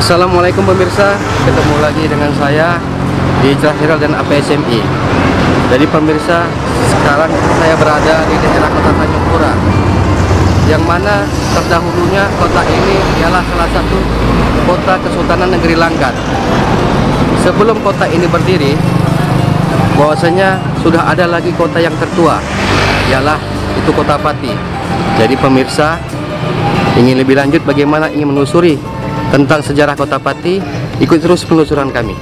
Assalamualaikum pemirsa, ketemu lagi dengan saya di Cerah dan APSMI. Jadi pemirsa, sekarang saya berada di daerah kota Tanjung Pura, yang mana terdahulunya kota ini ialah salah satu kota Kesultanan Negeri Langkat. Sebelum kota ini berdiri, bahwasanya sudah ada lagi kota yang tertua, ialah itu Kota Pati. Jadi pemirsa, ingin lebih lanjut bagaimana ingin menelusuri tentang sejarah Kota Pati, ikut terus penelusuran kami.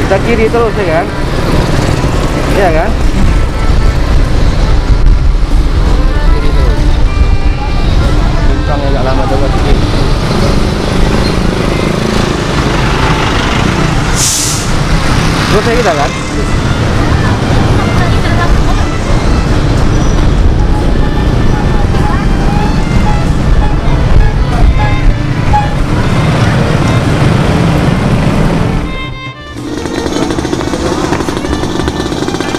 Kita kiri terus ya kan? Iya kan? Kiri terus. Bincang agak lama coba kiri. Terus saya kita kan?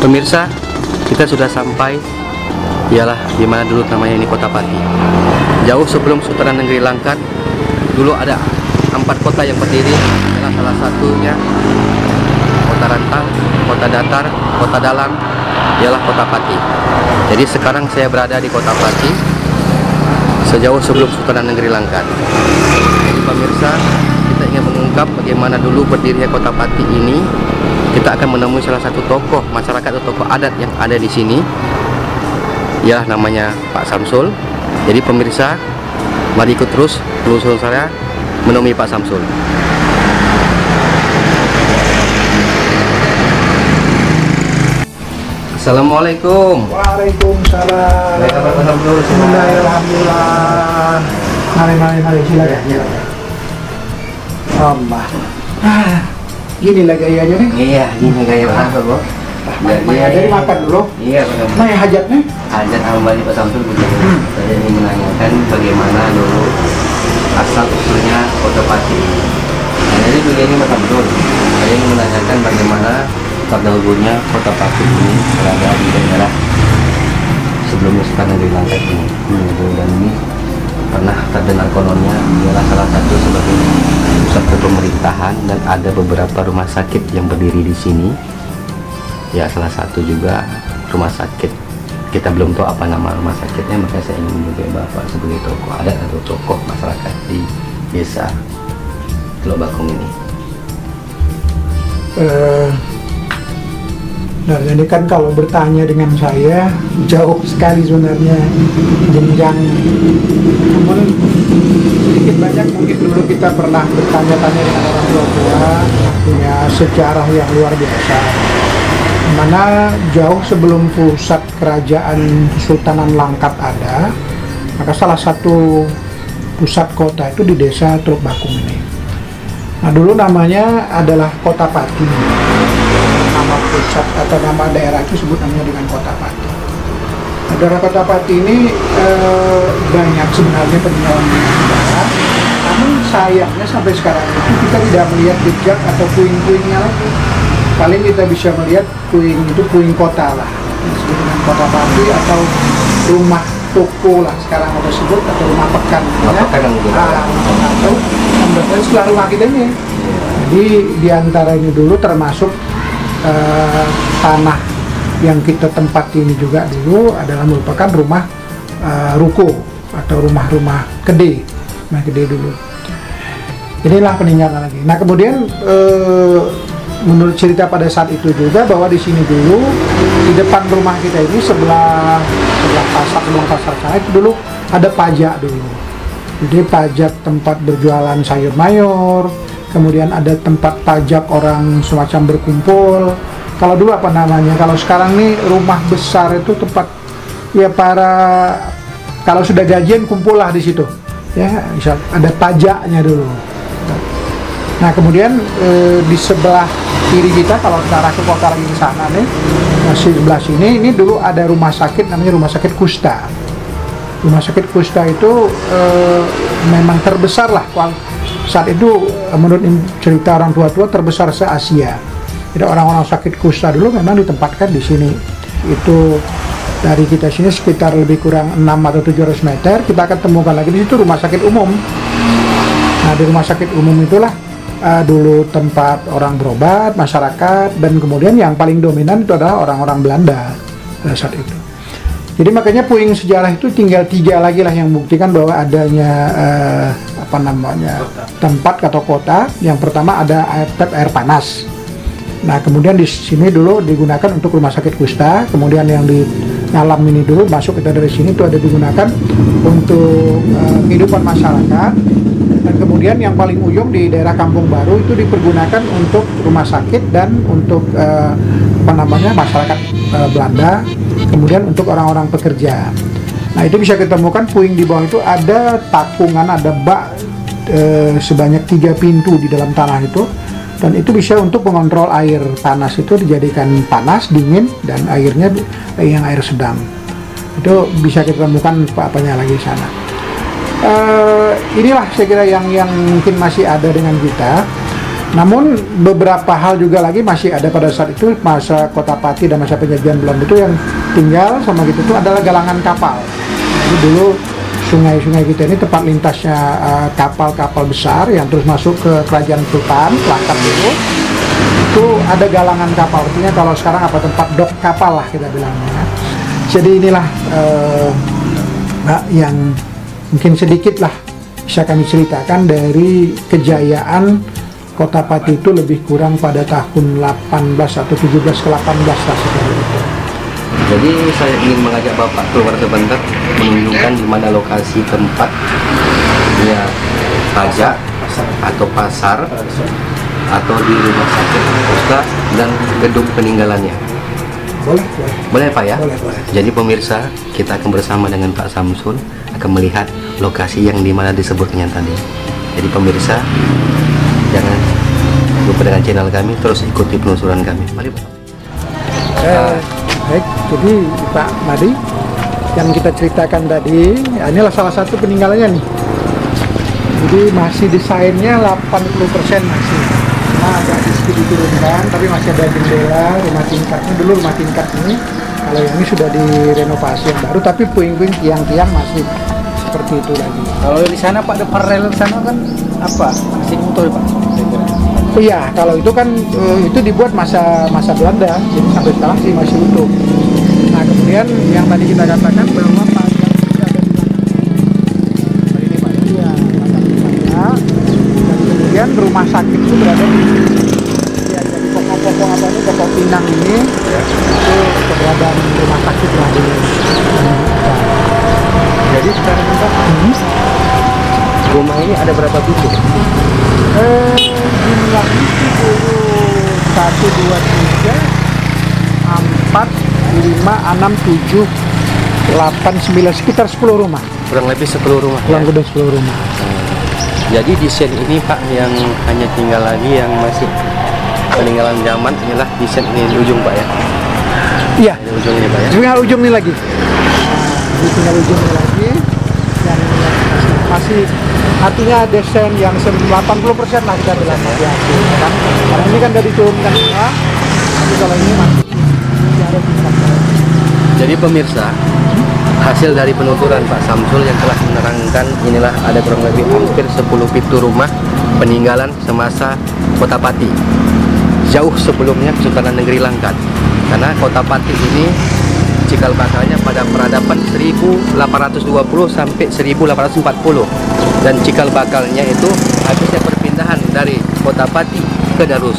Pemirsa, kita sudah sampai, ialah di mana dulu namanya ini Kota Pati. Jauh sebelum Sultanan Negeri Langkat, dulu ada 4 kota yang berdiri, ialah salah satunya Kota Rantang, Kota Datar, Kota Dalam, ialah Kota Pati. Jadi sekarang saya berada di Kota Pati, sejauh sebelum Sultanan Negeri Langkat. Jadi pemirsa, kita ingin mengungkap bagaimana dulu berdirinya Kota Pati ini. Kita akan menemui salah satu tokoh masyarakat atau tokoh adat yang ada di sini, ialah namanya Pak Samsul. Jadi pemirsa, mari ikut terus penelusuran saya menemui Pak Samsul. Assalamualaikum. Waalaikumsalam. Baik, Pak Samsul. Alhamdulillah. Mari silakan. Allah. Gini lah gayanya nih. Iya, ini gaya Pak Samsul, Bu. Jadi makan dulu. Iya, benar. Nah, hajatnya? Hajat Hambali Pak Samsul begitu. Saya ingin menanyakan bagaimana dulu asal usulnya Kota Pati. Nah, jadi begini Pak Samsul, saya ingin menanyakan bagaimana terdahulunya Kota Pati ini berada di daerah sebelumnya Sultanan Negeri Langkat ini. Dan ini pernah terdengar kononnya ialah salah satu sebagai pusat pemerintahan dan ada beberapa rumah sakit yang berdiri di sini. Ya, salah satu juga rumah sakit. Kita belum tahu apa nama rumah sakitnya, makanya saya ingin menjadi Bapak sebagai tokoh adat atau tokoh masyarakat di desa Teluk Bakung ini. Nah, jadi kan kalau bertanya dengan saya jauh sekali sebenarnya jenjang. Namun sedikit banyak mungkin dulu kita pernah bertanya-tanya dengan orang tua punya sejarah yang luar biasa. Mana jauh sebelum pusat kerajaan Kesultanan Langkat ada, maka salah satu pusat kota itu di desa Teluk Bakung ini. Nah, dulu namanya adalah Kota Pati. Nama pusat atau nama daerah itu sebut namanya dengan Kota Pati. Nah, daerah Kota Pati ini banyak sebenarnya peninggalan sejarah, namun sayangnya sampai sekarang itu kita tidak melihat jejak atau puing-puingnya lagi. Paling kita bisa melihat puing itu puing kota lah, disebut dengan Kota Pati atau rumah toko lah sekarang kita sebut, atau rumah pekan. Atau setelah rumah kita ini. Jadi diantara ini dulu termasuk tanah yang kita tempati ini juga dulu adalah merupakan rumah ruko atau rumah-rumah gede, dulu. Inilah peninggalan lagi. Nah, kemudian menurut cerita pada saat itu juga bahwa di sini dulu di depan rumah kita ini sebelah pasar sana itu dulu ada pajak dulu. Jadi pajak tempat berjualan sayur mayur, kemudian ada tempat pajak orang semacam berkumpul. Kalau dulu apa namanya? Kalau sekarang nih rumah besar itu tempat ya para kalau sudah gajian kumpul lah di situ. Ya, misal ada pajaknya dulu. Nah kemudian di sebelah kiri kita kalau ke arah ke kota lagi ke sana nih, masih sebelah sini, ini dulu ada rumah sakit namanya Rumah Sakit Kusta. Rumah Sakit Kusta itu memang terbesar lah saat itu, menurut cerita orang tua-tua terbesar se-Asia. Jadi orang-orang sakit kusta dulu memang ditempatkan di sini. Itu dari kita sini sekitar lebih kurang 6 atau 700 meter, kita akan temukan lagi di situ rumah sakit umum. Nah di rumah sakit umum itulah dulu tempat orang berobat, masyarakat, dan kemudian yang paling dominan itu adalah orang-orang Belanda pada saat itu. Jadi makanya puing sejarah itu tinggal 3 lagi lah yang membuktikan bahwa adanya tempat atau kota. Yang pertama ada tap air panas. Nah kemudian di sini dulu digunakan untuk rumah sakit kusta. Kemudian yang di dalam ini dulu masuk kita dari sini itu ada digunakan untuk kehidupan masyarakat. Dan kemudian yang paling ujung di daerah Kampung Baru itu dipergunakan untuk rumah sakit dan untuk masyarakat Belanda. Kemudian untuk orang-orang pekerja. Nah itu bisa ditemukan puing di bawah itu ada tapungan, ada bak sebanyak 3 pintu di dalam tanah itu, dan itu bisa untuk mengontrol air panas itu dijadikan panas, dingin, dan airnya yang air sedang. Itu bisa ditemukan apanya lagi di sana. Inilah saya kira yang mungkin masih ada dengan kita. Namun beberapa hal juga lagi masih ada pada saat itu, masa Kota Pati dan masa penjajahan Belanda itu yang tinggal sama gitu itu adalah galangan kapal. Jadi dulu sungai-sungai kita ini tempat lintasnya kapal-kapal besar yang terus masuk ke Kerajaan Sultan Langkat dulu. Itu ada galangan kapal, artinya kalau sekarang apa tempat dok kapal lah kita bilangnya. Jadi inilah yang mungkin sedikit lah bisa kami ceritakan dari kejayaan Kota Pati itu lebih kurang pada tahun 18 atau 17 ke 18 lah seperti itu. Jadi saya ingin mengajak Bapak keluar sebentar menunjukkan di mana lokasi tempat ya pajak atau pasar atau di rumah sakit kusta dan gedung peninggalannya. Boleh Pak ya? Boleh. Jadi pemirsa, kita akan bersama dengan Pak Samsul akan melihat lokasi yang dimana disebutnya tadi. Jadi pemirsa, jangan lupa dengan channel kami, terus ikuti penelusuran kami. Mari Pak. Baik, jadi Pak Madi yang kita ceritakan tadi, ya inilah salah satu peninggalannya nih. Jadi masih desainnya 80% masih. Nah, agak sedikit diturunkan, tapi masih ada jendela, rumah tingkatnya. Dulu rumah tingkat ini, kalau yang ini sudah direnovasi yang baru, tapi puing-puing tiang-tiang masih seperti itu lagi. Kalau di sana Pak, depan rel sana kan apa? Masih utuh Pak? Iya, kalau itu kan itu dibuat masa Belanda, jadi sampai sekarang sih masih utuh. Nah kemudian yang tadi kita katakan bahwa pajak itu ada di belakang ini Pak, ya, pajak, dan kemudian rumah sakit itu berada di sini. Ya, jadi pokok-pokok apa ini, pokok pinang ini, ya, itu keberadaan rumah sakit lah di. Jadi sekarang Pak, rumah ini ada berapa pintu? Jumlah itu 1, 2, 3, 4, 5, 6, 7, 8, 9, sekitar 10 rumah. Kurang lebih 10 rumah. Kurang Ya? lebih 10 rumah. Jadi desain ini Pak yang hanya tinggal lagi yang masih peninggalan zaman, inilah desain ini di ujung Pak ya. Iya, Di ujung ini Pak ya. tinggal ujung ini lagi. Nah, tinggal ujung ini lagi. Yang masih artinya desain yang 80% lah kita bilang masih asli, kan? Karena ini kan dari diturunkan semua, tapi kalau ini masih ada tingkat. Jadi pemirsa, hasil dari penuturan Pak Samsul yang telah menerangkan inilah ada kurang lebih hampir 10 pintu rumah peninggalan semasa Kota Pati. Jauh sebelumnya Kesultanan Negeri Langkat. Karena Kota Pati ini cikal bakalnya pada peradaban 1820 sampai 1840, dan cikal bakalnya itu habisnya perpindahan dari Kota Pati ke Darus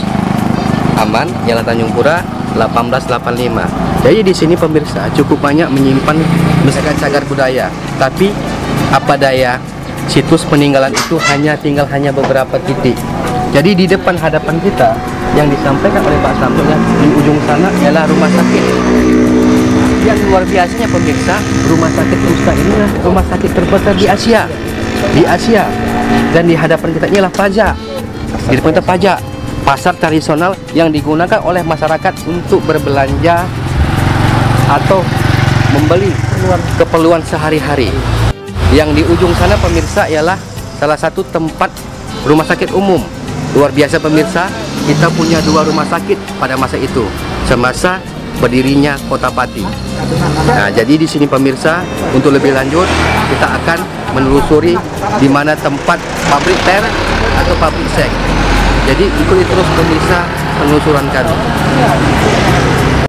Aman, Jalan Tanjung Pura 1885. Jadi di sini pemirsa cukup banyak menyimpan misalkan cagar budaya, tapi apa daya situs peninggalan itu tinggal hanya beberapa titik. Jadi di depan hadapan kita yang disampaikan oleh Pak Samsul di ujung sana ialah rumah sakit. Yang luar biasanya pemirsa, rumah sakit Kusta inilah rumah sakit terbesar di Asia. Dan di hadapan kita inilah pajak. di depan itu pajak, pasar tradisional yang digunakan oleh masyarakat untuk berbelanja atau membeli keperluan sehari-hari. Yang di ujung sana pemirsa ialah salah satu tempat rumah sakit umum. Luar biasa pemirsa, kita punya 2 rumah sakit pada masa itu semasa berdirinya Kota Pati. Nah, jadi di sini pemirsa, untuk lebih lanjut kita akan menelusuri di mana tempat pabrik ter atau pabrik seks. Jadi ikuti terus pemirsa penelusuran kami.